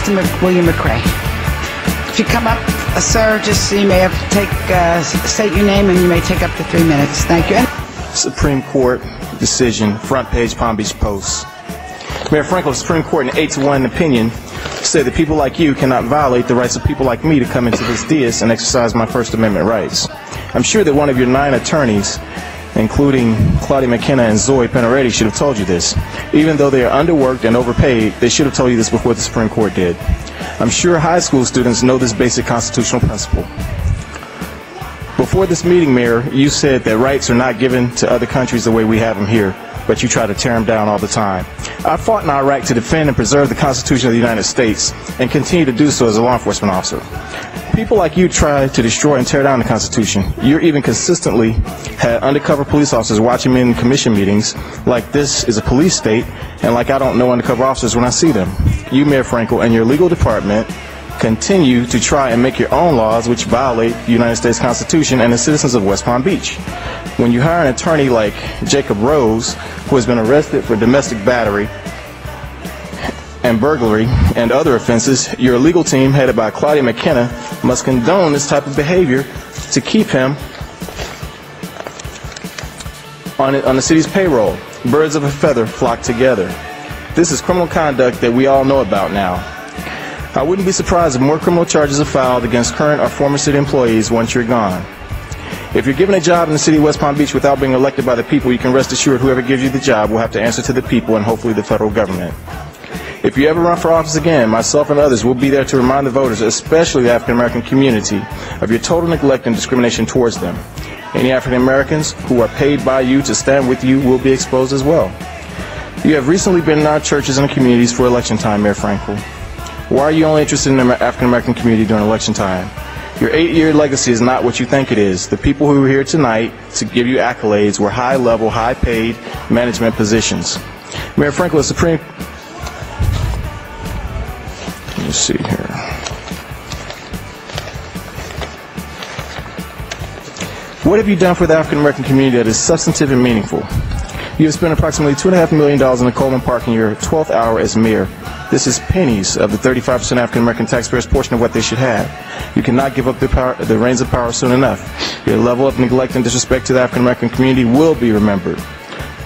Mr. William McCray. If you come up, sir, just you may have to state your name and you may take up to 3 minutes. Thank you. Supreme Court decision, front page Palm Beach Post. Mayor Frankel, the Supreme Court in an 8-1 opinion said that people like you cannot violate the rights of people like me to come into this dais and exercise my First Amendment rights. I'm sure that one of your 9 attorneys, including Claudia McKenna and Zoe Penoretti, should have told you this. Even though they are underworked and overpaid, they should have told you this before the Supreme Court did. I'm sure high school students know this basic constitutional principle. Before this meeting, Mayor, you said that rights are not given to other countries the way we have them here, but you try to tear them down all the time. I fought in Iraq to defend and preserve the Constitution of the United States and continue to do so as a law enforcement officer. People like you try to destroy and tear down the Constitution. You even consistently had undercover police officers watching me in commission meetings like this is a police state and like I don't know undercover officers when I see them. You, Mayor Frankel, and your legal department continue to try and make your own laws which violate the United States Constitution and the citizens of West Palm Beach. When you hire an attorney like Jacob Rose, who has been arrested for domestic battery and burglary and other offenses, your legal team, headed by Claudia McKenna, must condone this type of behavior to keep him on the city's payroll. Birds of a feather flock together. This is criminal conduct that we all know about now. I wouldn't be surprised if more criminal charges are filed against current or former city employees once you're gone. If you're given a job in the city of West Palm Beach without being elected by the people, you can rest assured whoever gives you the job will have to answer to the people and hopefully the federal government. If you ever run for office again, myself and others will be there to remind the voters, especially the African American community, of your total neglect and discrimination towards them. Any African Americans who are paid by you to stand with you will be exposed as well. You have recently been in our churches and communities for election time, Mayor Frankel. Why are you only interested in the African American community during election time? Your 8-year legacy is not what you think it is. The people who are here tonight to give you accolades were high-level, high-paid management positions. Mayor Frankel, the Supreme... Let me see here. What have you done for the African American community that is substantive and meaningful? You have spent approximately $2.5 million in the Coleman Park in your 12th hour as mayor. This is pennies of the 35% African American taxpayers' portion of what they should have. You cannot give up the reins of power soon enough. Your level of neglect and disrespect to the African American community will be remembered.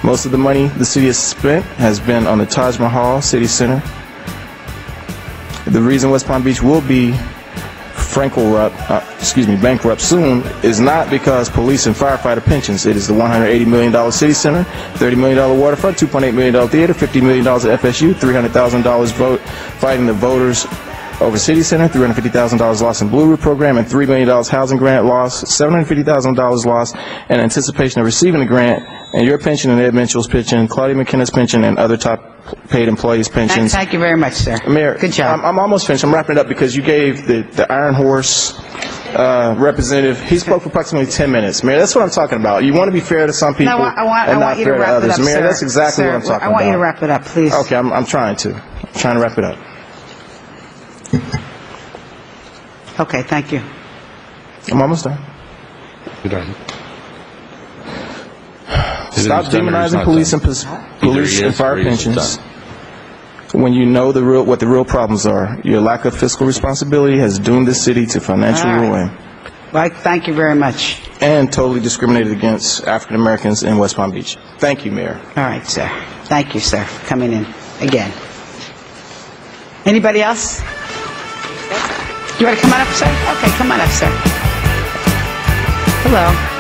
Most of the money the city has spent has been on the Taj Mahal City Center. The reason West Palm Beach will be bankrupt soon is not because police and firefighter pensions. It is the $180 million city center, $30 million waterfront, $2.8 million theater, $50 million at FSU, $300,000 fighting the voters over city center, $350,000 lost in Blue Route program, and $3 million housing grant lost, $750,000 lost in anticipation of receiving the grant, and your pension and Ed Mitchell's pension, Claudia McKenna's pension, and other top paid employees' pensions. Thank you very much, sir. Mayor, good job. I'm almost finished. I'm wrapping it up because you gave the Iron Horse representative, he spoke for approximately 10 minutes. Mayor, that's what I'm talking about. You want to be fair to some people and not fair to others. Mayor, that's exactly what I'm talking about. I want you to wrap it up, please. Okay, I'm trying to. I'm trying to wrap it up. Okay, thank you. I'm almost done. You're done. Stop demonizing police and fire pensions when you know what the real problems are. Your lack of fiscal responsibility has doomed this city to financial ruin. Well, thank you very much. And totally discriminated against African Americans in West Palm Beach. Thank you, Mayor. All right, sir. Thank you, sir, for coming in again. Anybody else? You want to come on up, sir? Okay, come on up, sir. Hello.